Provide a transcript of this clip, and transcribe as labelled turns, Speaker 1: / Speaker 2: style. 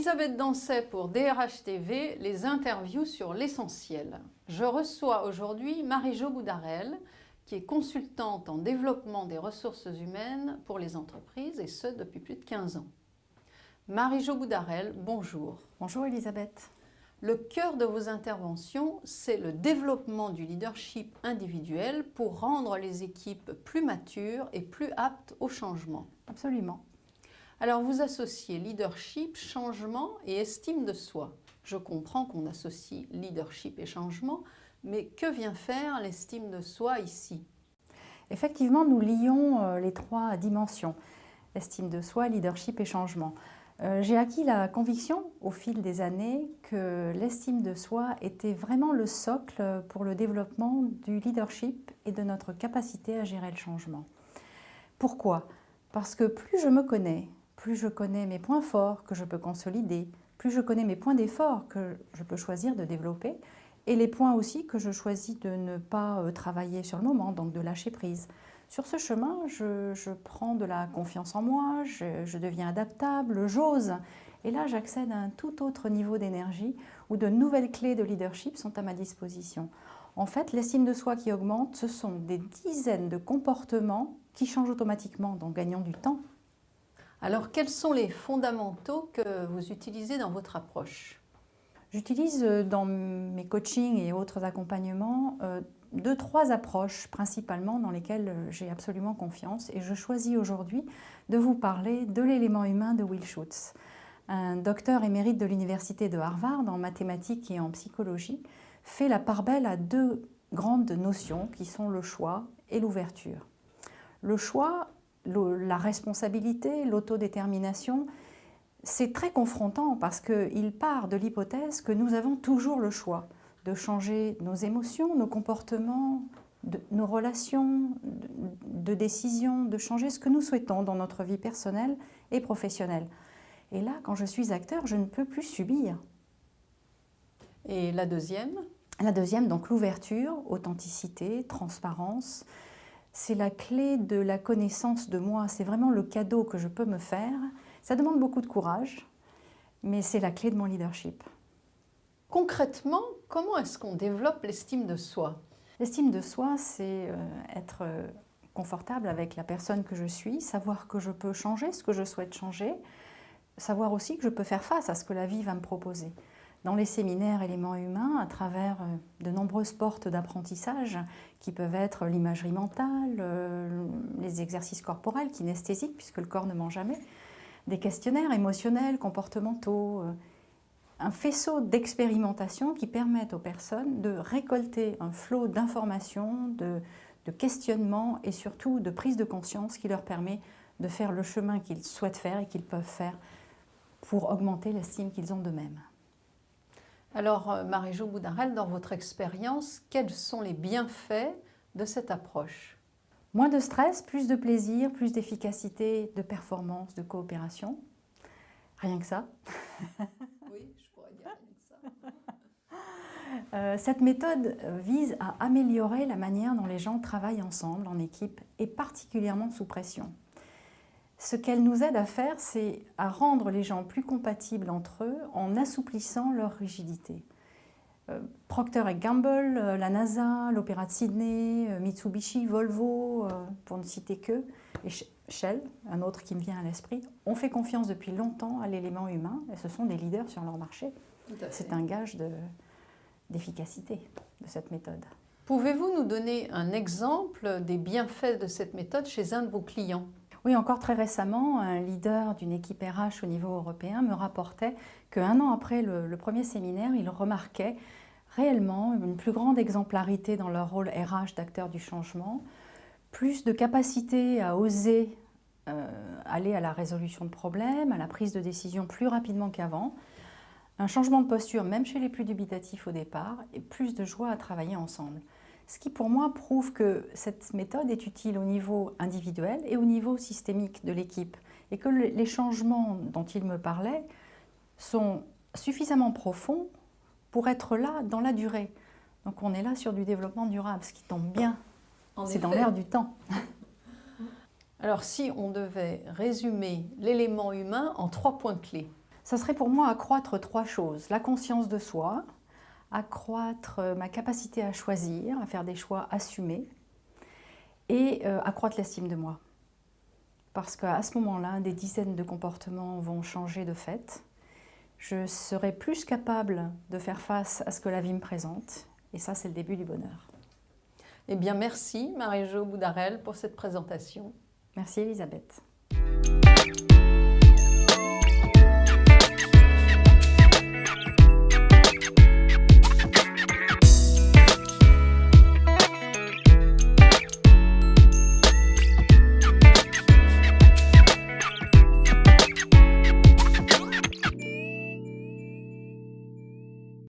Speaker 1: Elisabeth Dancet pour DRH TV, les interviews sur l'essentiel. Je reçois aujourd'hui Marie-Jo Boudarel, qui est consultante en développement des ressources humaines pour les entreprises, et ce depuis plus de 15 ans. Marie-Jo Boudarel, bonjour.
Speaker 2: Bonjour Elisabeth.
Speaker 1: Le cœur de vos interventions, c'est le développement du leadership individuel pour rendre les équipes plus matures et plus aptes au changement.
Speaker 2: Absolument.
Speaker 1: Alors vous associez leadership, changement et estime de soi. Je comprends qu'on associe leadership et changement, mais que vient faire l'estime de soi ici?
Speaker 2: Effectivement, nous lions les trois dimensions, estime de soi, leadership et changement. J'ai acquis la conviction au fil des années que l'estime de soi était vraiment le socle pour le développement du leadership et de notre capacité à gérer le changement. Pourquoi? Parce que plus je me connais, plus je connais mes points forts que je peux consolider, plus je connais mes points d'effort que je peux choisir de développer et les points aussi que je choisis de ne pas travailler sur le moment, donc de lâcher prise. Sur ce chemin, je prends de la confiance en moi, je deviens adaptable, j'ose. Et là, j'accède à un tout autre niveau d'énergie où de nouvelles clés de leadership sont à ma disposition. En fait, l'estime de soi qui augmente, ce sont des dizaines de comportements qui changent automatiquement, donc gagnant du temps.
Speaker 1: Alors, quels sont les fondamentaux que vous utilisez dans votre approche?
Speaker 2: J'utilise dans mes coachings et autres accompagnements 2-3 approches principalement dans lesquelles j'ai absolument confiance et je choisis aujourd'hui de vous parler de l'élément humain de Will Schutz. Un docteur émérite de l'université de Harvard en mathématiques et en psychologie fait la part belle à 2 grandes notions qui sont le choix et l'ouverture. Le choix, la responsabilité, l'autodétermination, c'est très confrontant parce qu'il part de l'hypothèse que nous avons toujours le choix de changer nos émotions, nos comportements, nos relations, de décision, de changer ce que nous souhaitons dans notre vie personnelle et professionnelle. Et là, quand je suis acteur, je ne peux plus subir.
Speaker 1: Et la deuxième?
Speaker 2: La deuxième, donc l'ouverture, authenticité, transparence. C'est la clé de la connaissance de moi, c'est vraiment le cadeau que je peux me faire. Ça demande beaucoup de courage, mais c'est la clé de mon leadership.
Speaker 1: Concrètement, comment est-ce qu'on développe l'estime de soi?
Speaker 2: L'estime de soi, c'est être confortable avec la personne que je suis, savoir que je peux changer ce que je souhaite changer, savoir aussi que je peux faire face à ce que la vie va me proposer. Dans les séminaires éléments humains, à travers de nombreuses portes d'apprentissage qui peuvent être l'imagerie mentale, les exercices corporels kinesthésiques puisque le corps ne ment jamais, des questionnaires émotionnels, comportementaux, un faisceau d'expérimentation qui permettent aux personnes de récolter un flot d'informations, de questionnements et surtout de prise de conscience qui leur permet de faire le chemin qu'ils souhaitent faire et qu'ils peuvent faire pour augmenter l'estime qu'ils ont d'eux-mêmes.
Speaker 1: Alors, Marie-Jo Boudarel, dans votre expérience, quels sont les bienfaits de cette approche?
Speaker 2: Moins de stress, plus de plaisir, plus d'efficacité, de performance, de coopération. Rien que ça.
Speaker 1: Oui, je pourrais dire rien que ça.
Speaker 2: Cette méthode vise à améliorer la manière dont les gens travaillent ensemble, en équipe, et particulièrement sous pression. Ce qu'elle nous aide à faire, c'est à rendre les gens plus compatibles entre eux en assouplissant leur rigidité. Procter & Gamble, la NASA, l'Opéra de Sydney, Mitsubishi, Volvo, pour ne citer que, et Shell, un autre qui me vient à l'esprit, ont fait confiance depuis longtemps à l'élément humain et ce sont des leaders sur leur marché. C'est un gage d'efficacité de cette méthode.
Speaker 1: Pouvez-vous nous donner un exemple des bienfaits de cette méthode chez un de vos clients?
Speaker 2: Oui, encore très récemment, un leader d'une équipe RH au niveau européen me rapportait qu'un an après le premier séminaire, il remarquait réellement une plus grande exemplarité dans leur rôle RH d'acteur du changement, plus de capacité à oser aller à la résolution de problèmes, à la prise de décision plus rapidement qu'avant, un changement de posture même chez les plus dubitatifs au départ et plus de joie à travailler ensemble. Ce qui pour moi prouve que cette méthode est utile au niveau individuel et au niveau systémique de l'équipe et que les changements dont il me parlait sont suffisamment profonds pour être là dans la durée. Donc on est là sur du développement durable, ce qui tombe bien, c'est dans l'air du temps.
Speaker 1: Alors si on devait résumer l'élément humain en 3 points clés?
Speaker 2: Ça serait pour moi accroître 3 choses. La conscience de soi, accroître ma capacité à choisir, à faire des choix assumés et accroître l'estime de moi. Parce qu'à ce moment-là, des dizaines de comportements vont changer de fait. Je serai plus capable de faire face à ce que la vie me présente. Et ça, c'est le début du bonheur.
Speaker 1: Eh bien, merci Marie-Jo Boudarel pour cette présentation.
Speaker 2: Merci Elisabeth.